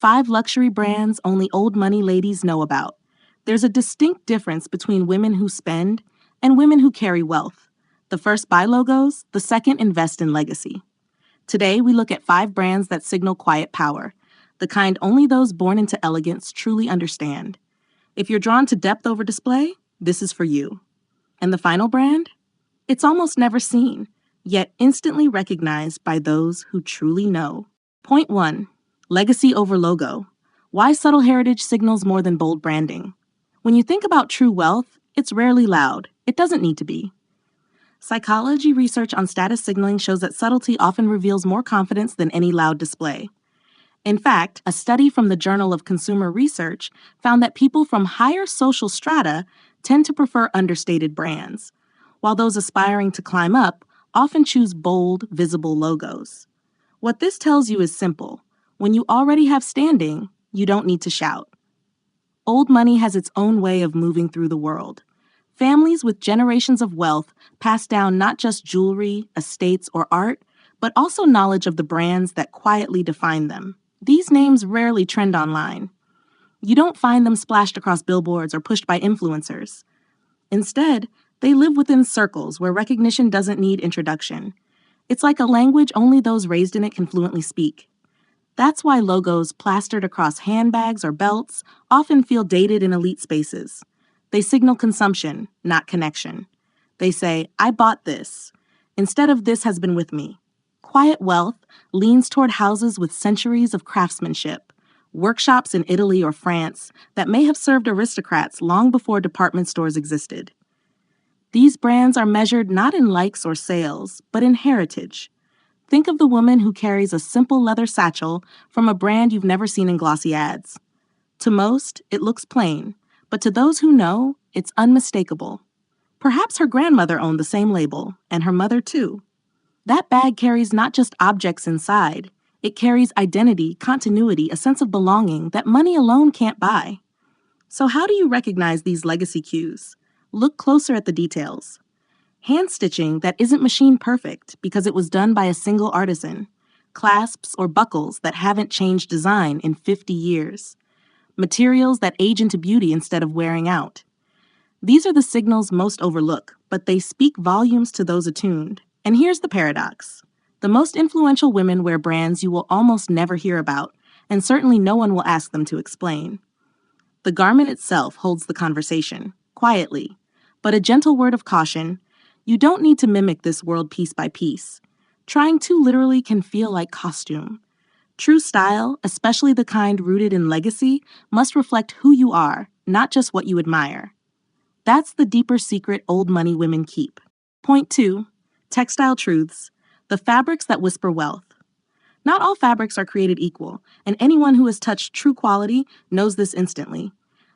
5 luxury brands only old money ladies know about. There's a distinct difference between women who spend and women who carry wealth. The first buy logos, the second invest in legacy. Today, we look at 5 brands that signal quiet power, the kind only those born into elegance truly understand. If you're drawn to depth over display, this is for you. And the final brand? It's almost never seen, yet instantly recognized by those who truly know. Point 1. Legacy over logo. Why subtle heritage signals more than bold branding. When you think about true wealth, it's rarely loud. It doesn't need to be. Psychology research on status signaling shows that subtlety often reveals more confidence than any loud display. In fact, a study from the Journal of Consumer Research found that people from higher social strata tend to prefer understated brands, while those aspiring to climb up often choose bold, visible logos. What this tells you is simple. When you already have standing, you don't need to shout. Old money has its own way of moving through the world. Families with generations of wealth pass down not just jewelry, estates, or art, but also knowledge of the brands that quietly define them. These names rarely trend online. You don't find them splashed across billboards or pushed by influencers. Instead, they live within circles where recognition doesn't need introduction. It's like a language only those raised in it can fluently speak. That's why logos plastered across handbags or belts often feel dated in elite spaces. They signal consumption, not connection. They say, I bought this, instead of this has been with me. Quiet wealth leans toward houses with centuries of craftsmanship, workshops in Italy or France that may have served aristocrats long before department stores existed. These brands are measured not in likes or sales, but in heritage. Think of the woman who carries a simple leather satchel from a brand you've never seen in glossy ads. To most, it looks plain, but to those who know, it's unmistakable. Perhaps her grandmother owned the same label, and her mother too. That bag carries not just objects inside, it carries identity, continuity, a sense of belonging that money alone can't buy. So how do you recognize these legacy cues? Look closer at the details. Hand stitching that isn't machine perfect because it was done by a single artisan. Clasps or buckles that haven't changed design in 50 years. Materials that age into beauty instead of wearing out. These are the signals most overlook, but they speak volumes to those attuned. And here's the paradox. The most influential women wear brands you will almost never hear about, and certainly no one will ask them to explain. The garment itself holds the conversation, quietly, but a gentle word of caution. You don't need to mimic this world piece by piece. Trying too literally can feel like costume. True style, especially the kind rooted in legacy, must reflect who you are, not just what you admire. That's the deeper secret old money women keep. Point 2. Textile truths. The fabrics that whisper wealth. Not all fabrics are created equal, and anyone who has touched true quality knows this instantly.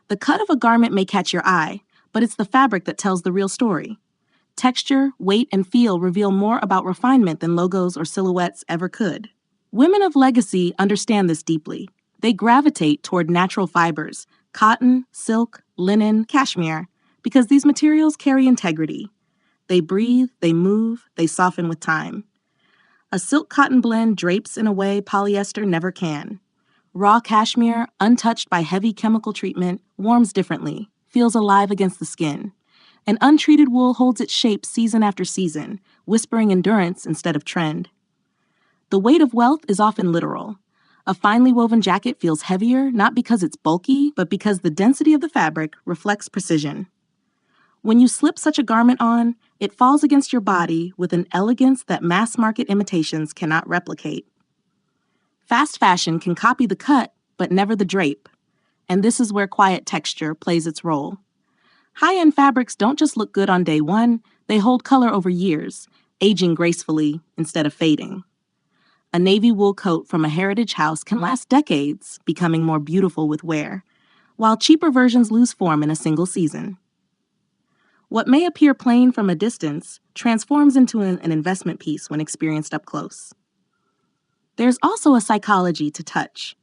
The cut of a garment may catch your eye, but it's the fabric that tells the real story. Texture, weight, and feel reveal more about refinement than logos or silhouettes ever could. Women of legacy understand this deeply. They gravitate toward natural fibers, cotton, silk, linen, cashmere, because these materials carry integrity. They breathe, they move, they soften with time. A silk-cotton blend drapes in a way polyester never can. Raw cashmere, untouched by heavy chemical treatment, warms differently, feels alive against the skin. And untreated wool holds its shape season after season, whispering endurance instead of trend. The weight of wealth is often literal. A finely woven jacket feels heavier, not because it's bulky, but because the density of the fabric reflects precision. When you slip such a garment on, it falls against your body with an elegance that mass-market imitations cannot replicate. Fast fashion can copy the cut, but never the drape. And this is where quiet texture plays its role. High-end fabrics don't just look good on day one, they hold color over years, aging gracefully instead of fading. A navy wool coat from a heritage house can last decades, becoming more beautiful with wear, while cheaper versions lose form in a single season. What may appear plain from a distance transforms into an investment piece when experienced up close. There's also a psychology to touch.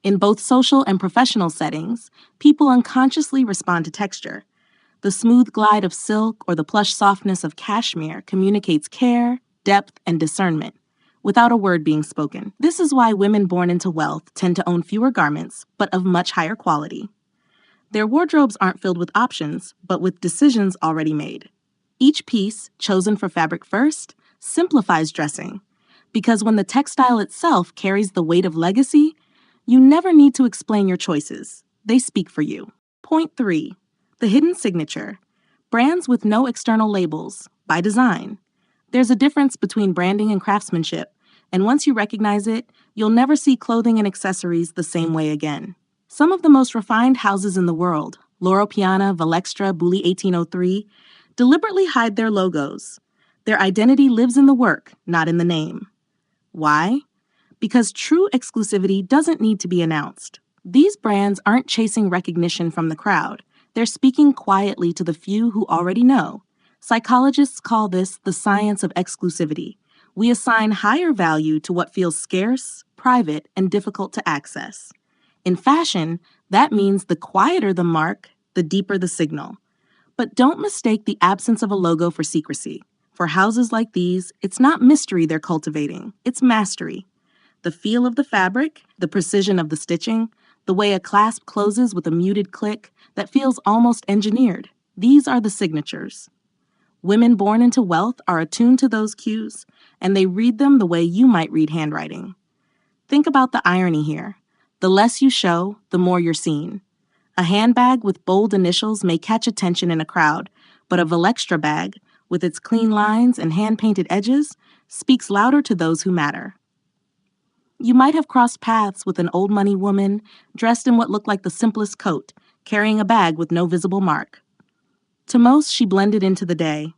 In both social and professional settings, people unconsciously respond to texture. The smooth glide of silk or the plush softness of cashmere communicates care, depth, and discernment, without a word being spoken. This is why women born into wealth tend to own fewer garments, but of much higher quality. Their wardrobes aren't filled with options, but with decisions already made. Each piece, chosen for fabric first, simplifies dressing, because when the textile itself carries the weight of legacy, you never need to explain your choices. They speak for you. Point 3. The hidden signature. Brands with no external labels, by design. There's a difference between branding and craftsmanship, and once you recognize it, you'll never see clothing and accessories the same way again. Some of the most refined houses in the world, Loro Piana, Valextra, Bulli 1803, deliberately hide their logos. Their identity lives in the work, not in the name. Why? Because true exclusivity doesn't need to be announced. These brands aren't chasing recognition from the crowd. They're speaking quietly to the few who already know. Psychologists call this the science of exclusivity. We assign higher value to what feels scarce, private, and difficult to access. In fashion, that means the quieter the mark, the deeper the signal. But don't mistake the absence of a logo for secrecy. For houses like these, it's not mystery they're cultivating, it's mastery. The feel of the fabric, the precision of the stitching, the way a clasp closes with a muted click that feels almost engineered. These are the signatures. Women born into wealth are attuned to those cues, and they read them the way you might read handwriting. Think about the irony here. The less you show, the more you're seen. A handbag with bold initials may catch attention in a crowd, but a Valextra bag, with its clean lines and hand-painted edges, speaks louder to those who matter. You might have crossed paths with an old money woman dressed in what looked like the simplest coat, carrying a bag with no visible mark. To most, she blended into the day.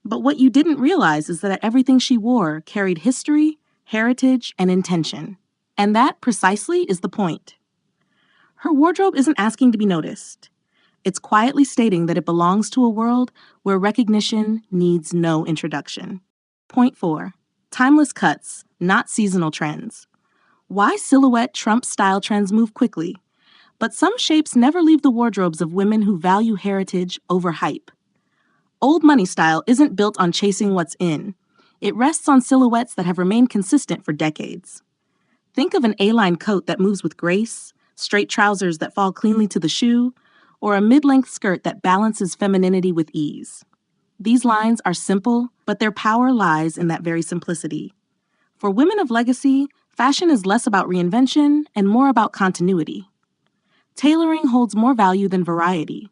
But what you didn't realize is that everything she wore carried history, heritage, and intention. And that, precisely, is the point. Her wardrobe isn't asking to be noticed. It's quietly stating that it belongs to a world where recognition needs no introduction. Point 4. Timeless cuts, not seasonal trends. Why silhouette trump style trends move quickly, but some shapes never leave the wardrobes of women who value heritage over hype. Old money style isn't built on chasing what's in. It rests on silhouettes that have remained consistent for decades. Think of an A-line coat that moves with grace, straight trousers that fall cleanly to the shoe, or a mid-length skirt that balances femininity with ease. These lines are simple, but their power lies in that very simplicity. For women of legacy, fashion is less about reinvention and more about continuity. Tailoring holds more value than variety.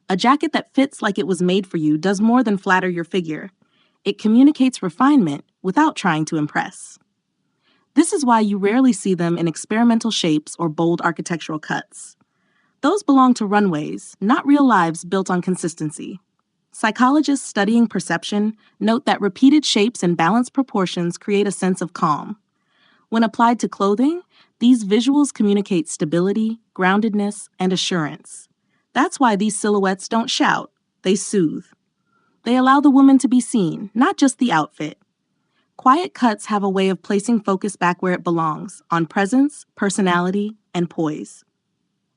A jacket that fits like it was made for you does more than flatter your figure. It communicates refinement without trying to impress. This is why you rarely see them in experimental shapes or bold architectural cuts. Those belong to runways, not real lives built on consistency. Psychologists studying perception note that repeated shapes and balanced proportions create a sense of calm. When applied to clothing, these visuals communicate stability, groundedness, and assurance. That's why these silhouettes don't shout, they soothe. They allow the woman to be seen, not just the outfit. Quiet cuts have a way of placing focus back where it belongs, on presence, personality, and poise.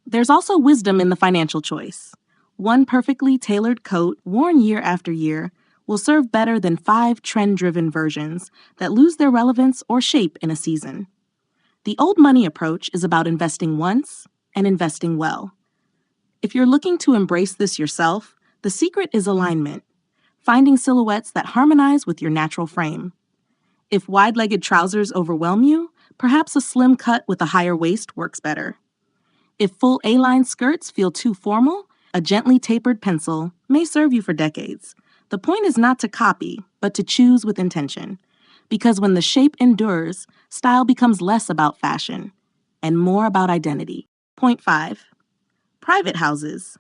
There's also wisdom in the financial choice. One perfectly tailored coat, worn year after year, will serve better than 5 trend-driven versions that lose their relevance or shape in a season. The old money approach is about investing once and investing well. If you're looking to embrace this yourself, the secret is alignment, finding silhouettes that harmonize with your natural frame. If wide-legged trousers overwhelm you, perhaps a slim cut with a higher waist works better. If full A-line skirts feel too formal, a gently tapered pencil may serve you for decades. The point is not to copy, but to choose with intention. Because when the shape endures, style becomes less about fashion and more about identity. Point 5. Private houses.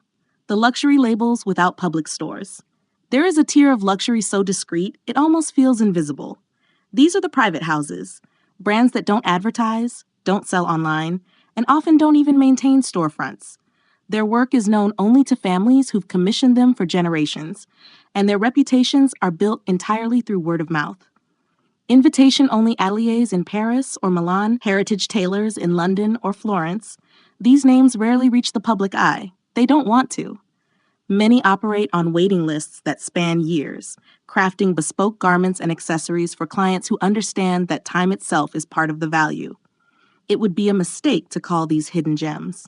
The luxury labels without public stores. There is a tier of luxury so discreet, it almost feels invisible. These are the private houses, brands that don't advertise, don't sell online, and often don't even maintain storefronts. Their work is known only to families who've commissioned them for generations, and their reputations are built entirely through word of mouth. Invitation-only ateliers in Paris or Milan, heritage tailors in London or Florence, these names rarely reach the public eye. They don't want to. Many operate on waiting lists that span years, crafting bespoke garments and accessories for clients who understand that time itself is part of the value. It would be a mistake to call these hidden gems.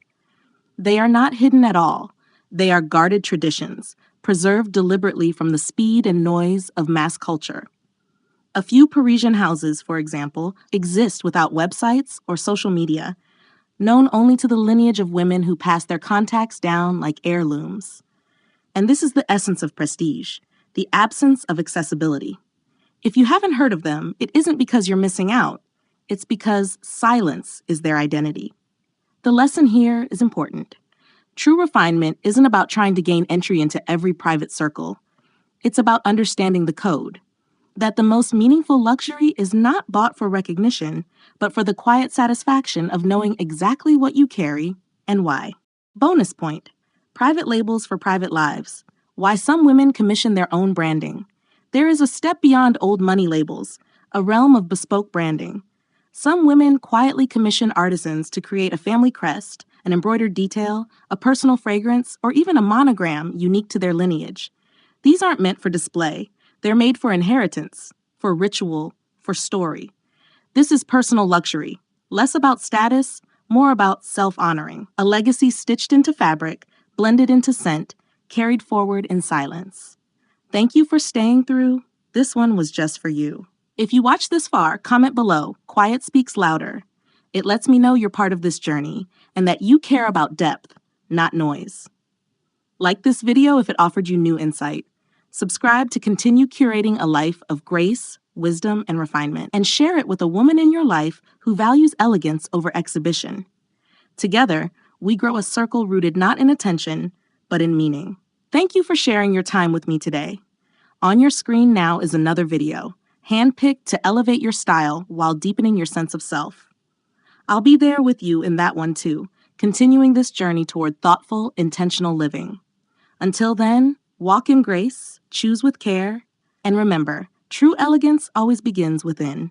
They are not hidden at all. They are guarded traditions, preserved deliberately from the speed and noise of mass culture. A few Parisian houses, for example, exist without websites or social media, known only to the lineage of women who pass their contacts down like heirlooms. And this is the essence of prestige, the absence of accessibility. If you haven't heard of them, it isn't because you're missing out. It's because silence is their identity. The lesson here is important. True refinement isn't about trying to gain entry into every private circle. It's about understanding the code. That the most meaningful luxury is not bought for recognition, but for the quiet satisfaction of knowing exactly what you carry and why. Bonus point: private labels for private lives. Why some women commission their own branding. There is a step beyond old money labels, a realm of bespoke branding. Some women quietly commission artisans to create a family crest, an embroidered detail, a personal fragrance, or even a monogram unique to their lineage. These aren't meant for display. They're made for inheritance, for ritual, for story. This is personal luxury, less about status, more about self-honoring, a legacy stitched into fabric, blended into scent, carried forward in silence. Thank you for staying through. This one was just for you. If you watched this far, comment below. Quiet speaks louder. It lets me know you're part of this journey and that you care about depth, not noise. Like this video if it offered you new insight. Subscribe to continue curating a life of grace, wisdom, and refinement, and share it with a woman in your life who values elegance over exhibition. Together, we grow a circle rooted not in attention, but in meaning. Thank you for sharing your time with me today. On your screen now is another video, handpicked to elevate your style while deepening your sense of self. I'll be there with you in that one too, continuing this journey toward thoughtful, intentional living. Until then, walk in grace, choose with care, and remember, true elegance always begins within.